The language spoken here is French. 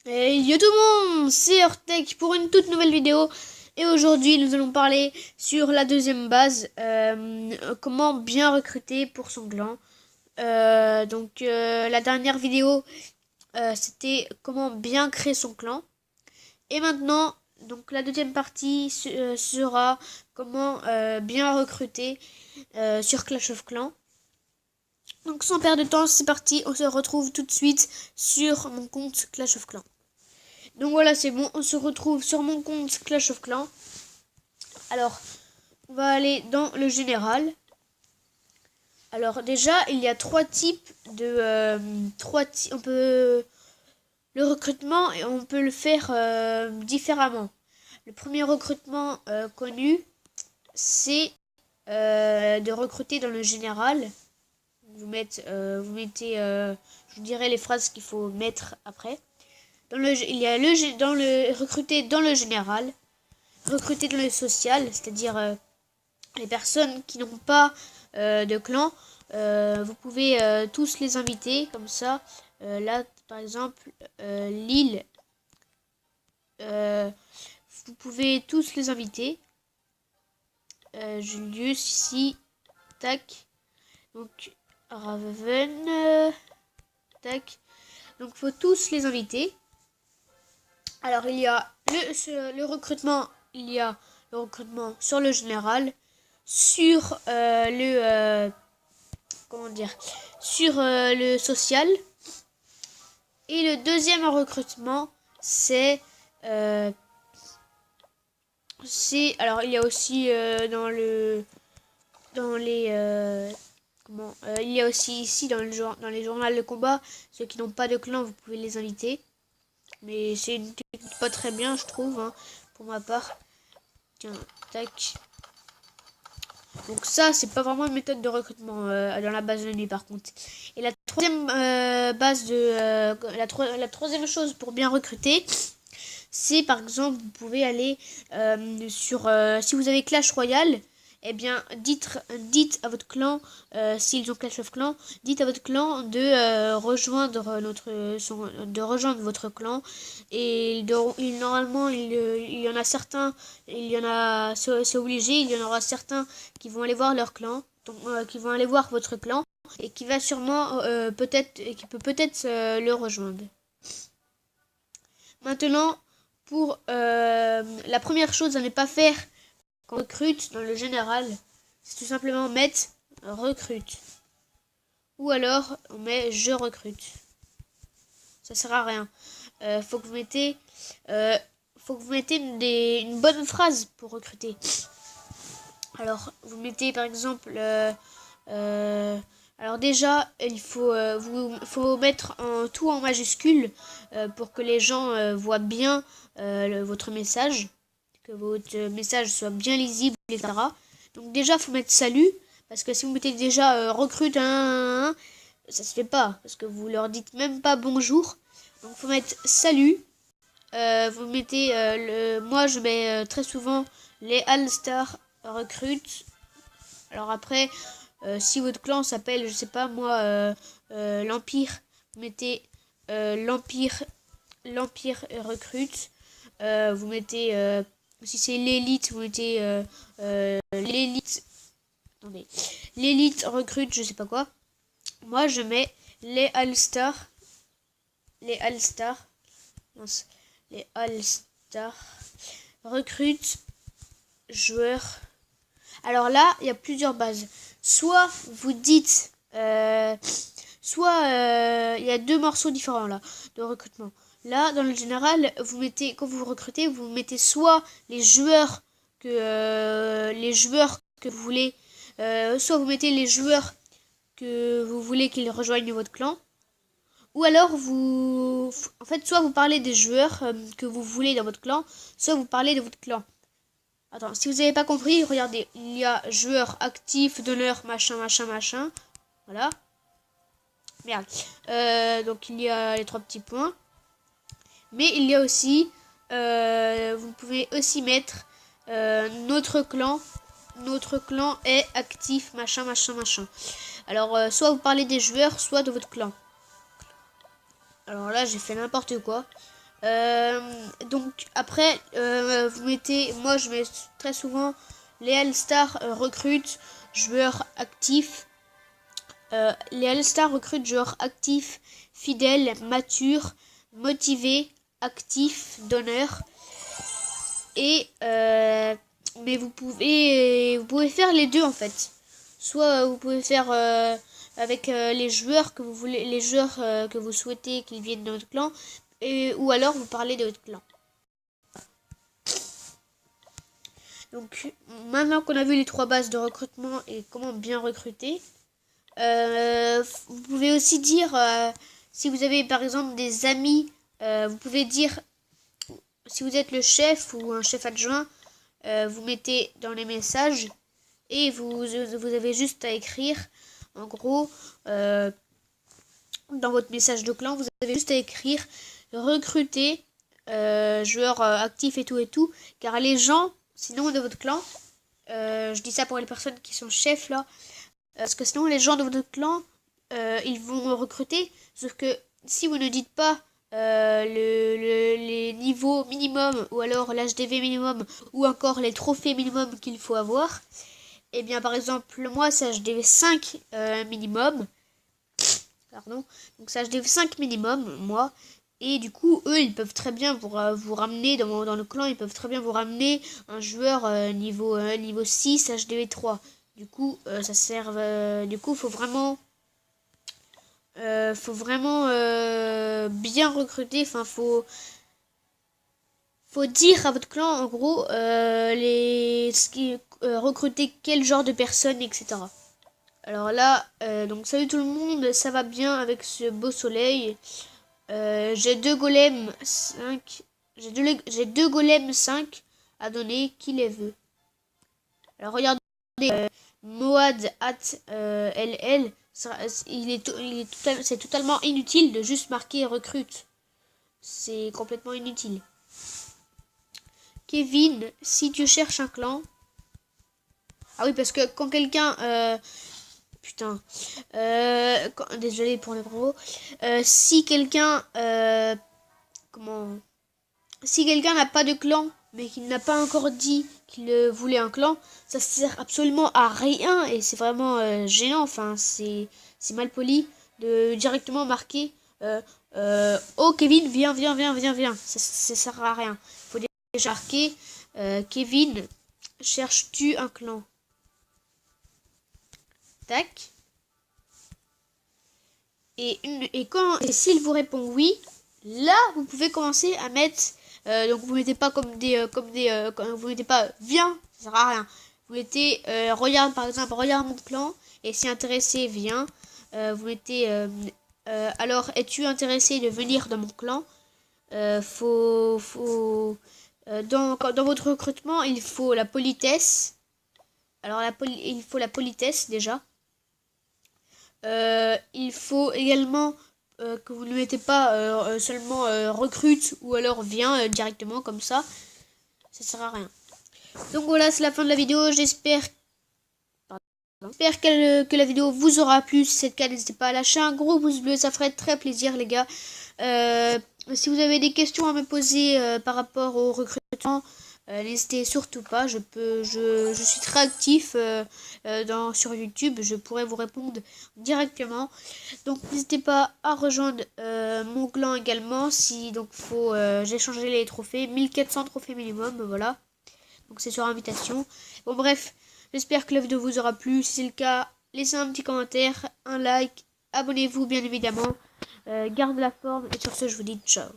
Et yo tout le monde, c'est Hortech pour une toute nouvelle vidéo. Et aujourd'hui, nous allons parler sur la deuxième base, comment bien recruter pour son clan. La dernière vidéo, c'était comment bien créer son clan. Et maintenant, donc la deuxième partie sera comment bien recruter sur Clash of Clans. Donc sans perdre de temps, c'est parti, on se retrouve tout de suite sur mon compte Clash of Clans. Donc voilà, c'est bon, on se retrouve sur mon compte Clash of Clans. Alors, on va aller dans le général. Alors déjà, il y a trois types de... on peut... Le recrutement, et on peut le faire différemment. Le premier recrutement connu, c'est de recruter dans le général. Vous mettez, je vous dirai les phrases qu'il faut mettre après. Il y a dans le recruter dans le général, recruter dans le social, c'est-à-dire les personnes qui n'ont pas de clan. Vous pouvez tous les inviter comme ça. Là, par exemple, Lille, vous pouvez tous les inviter. Julius ici, tac. Donc Raven, tac. Donc faut tous les inviter. Alors il y a le recrutement, il y a le recrutement sur le général, sur le social. Et le deuxième recrutement, c'est alors il y a aussi il y a aussi ici dans les journaux de combat, ceux qui n'ont pas de clan, vous pouvez les inviter. Mais c'est une technique pas très bien, je trouve, hein, pour ma part. Tiens, tac. Donc ça, c'est pas vraiment une méthode de recrutement dans la base de nuit, par contre. Et la troisième la troisième chose pour bien recruter, c'est par exemple, vous pouvez aller si vous avez Clash Royale, eh bien, dites à votre clan, s'ils ont Clash of Clans, dites à votre clan de rejoindre votre clan. Et normalement, il y en a certains, c'est obligé, il y en aura certains qui vont aller voir leur clan, qui vont aller voir votre clan, et qui va sûrement, qui peut peut-être le rejoindre. Maintenant, pour la première chose à ne pas faire quand on recrute dans le général, c'est tout simplement mettre recrute. Ou alors on met je recrute. Ça sert à rien. Faut que vous mettez une bonne phrase pour recruter. Alors vous mettez par exemple alors déjà, il faut mettre tout en majuscule pour que les gens voient bien votre message, que votre message soit bien lisible, etc. Donc déjà, il faut mettre salut, parce que si vous mettez déjà recrute ça se fait pas, parce que vous leur dites même pas bonjour. Donc il faut mettre salut. Vous mettez moi je mets très souvent les All-Star recrutent. Alors après, si votre clan s'appelle, je sais pas moi, l'Empire, vous mettez l'Empire recrute. Vous mettez, si c'est l'élite, vous mettez l'élite. Attendez, l'élite recrute, je sais pas quoi. Moi, je mets les All-Stars. Les All-Stars. Les All-Stars recrutent joueurs. Alors là, il y a plusieurs bases. Soit vous dites, soit il y a deux morceaux différents là de recrutement. Là, dans le général, vous mettez quand vous recrutez, vous mettez soit les joueurs que vous voulez, soit vous mettez les joueurs que vous voulez qu'ils rejoignent votre clan, ou alors en fait, soit vous parlez des joueurs que vous voulez dans votre clan, soit vous parlez de votre clan. Attends, si vous n'avez pas compris, regardez, il y a joueur actif, donneur, machin, machin, machin. Voilà. Merde. Donc il y a les trois petits points. Mais il y a aussi, vous pouvez aussi mettre notre clan. Notre clan est actif, machin, machin, machin. Alors, soit vous parlez des joueurs, soit de votre clan. Alors là, j'ai fait n'importe quoi. Donc après, vous mettez, moi je mets très souvent les All-Stars recrutent joueurs actifs. Les All-Stars recrutent joueurs actifs, fidèles, matures, motivés, actifs, donneurs. Et mais vous pouvez faire les deux en fait. Soit vous pouvez faire avec les joueurs que vous voulez, les joueurs que vous souhaitez qu'ils viennent dans votre clan, ou alors vous parlez de votre clan. Donc maintenant qu'on a vu les 3 bases de recrutement et comment bien recruter, vous pouvez aussi dire si vous avez par exemple des amis, vous pouvez dire si vous êtes le chef ou un chef adjoint, vous mettez dans les messages et vous avez juste à écrire en gros dans votre message de clan, vous avez juste à écrire recruter joueurs actifs et tout, car les gens sinon de votre clan, je dis ça pour les personnes qui sont chefs là, parce que sinon les gens de votre clan ils vont recruter, sauf que si vous ne dites pas les niveaux minimum ou alors l'HDV minimum ou encore les trophées minimum qu'il faut avoir, et bien par exemple moi c'est HDV 5 minimum, pardon, donc c'est HDV 5 minimum moi, et du coup eux ils peuvent très bien vous ramener dans le clan, ils peuvent très bien vous ramener un joueur niveau 6 HDV 3. Du coup ça sert du coup faut vraiment bien recruter, enfin faut dire à votre clan en gros recruter quel genre de personnes, etc. Alors là donc salut tout le monde, ça va bien avec ce beau soleil. J'ai 2 golems 5, j'ai 2 golems 5 à donner, qui les veut. Alors regardez Moad at LL, c'est totalement inutile de juste marquer recrute. C'est complètement inutile. Kevin, si tu cherches un clan. Ah oui, parce que quand quelqu'un... putain. Désolé pour le gros. Si quelqu'un... Si quelqu'un n'a pas de clan, mais qu'il n'a pas encore dit qu'il voulait un clan, ça sert absolument à rien et c'est vraiment gênant. Enfin, c'est mal poli de directement marquer oh Kevin, viens. Ça sert à rien. Il faut déjà marquer Kevin, cherches-tu un clan? Tac. Et s'il vous répond oui, là vous pouvez commencer à mettre donc vous mettez pas vous mettez pas viens, ça sert à rien. Vous mettez regarde, par exemple regarde mon clan et si intéressé viens. Vous mettez alors es-tu intéressé de venir dans mon clan. Dans votre recrutement il faut la politesse. Alors il faut la politesse déjà. Il faut également que vous ne mettez pas seulement recrute ou alors viens directement comme ça sert à rien. Donc voilà, c'est la fin de la vidéo. J'espère que la vidéo vous aura plu. Si c'est le cas, n'hésitez pas à lâcher un gros pouce bleu, ça ferait très plaisir les gars. Si vous avez des questions à me poser par rapport au recrutement, n'hésitez surtout pas. Je suis très actif sur YouTube. Je pourrais vous répondre directement. Donc n'hésitez pas à rejoindre mon clan également. Si donc j'ai changé les trophées, 1400 trophées minimum, voilà. Donc c'est sur invitation. Bon bref, j'espère que la vidéo vous aura plu. Si c'est le cas, laissez un petit commentaire, un like, abonnez-vous bien évidemment. Garde la forme et sur ce je vous dis ciao.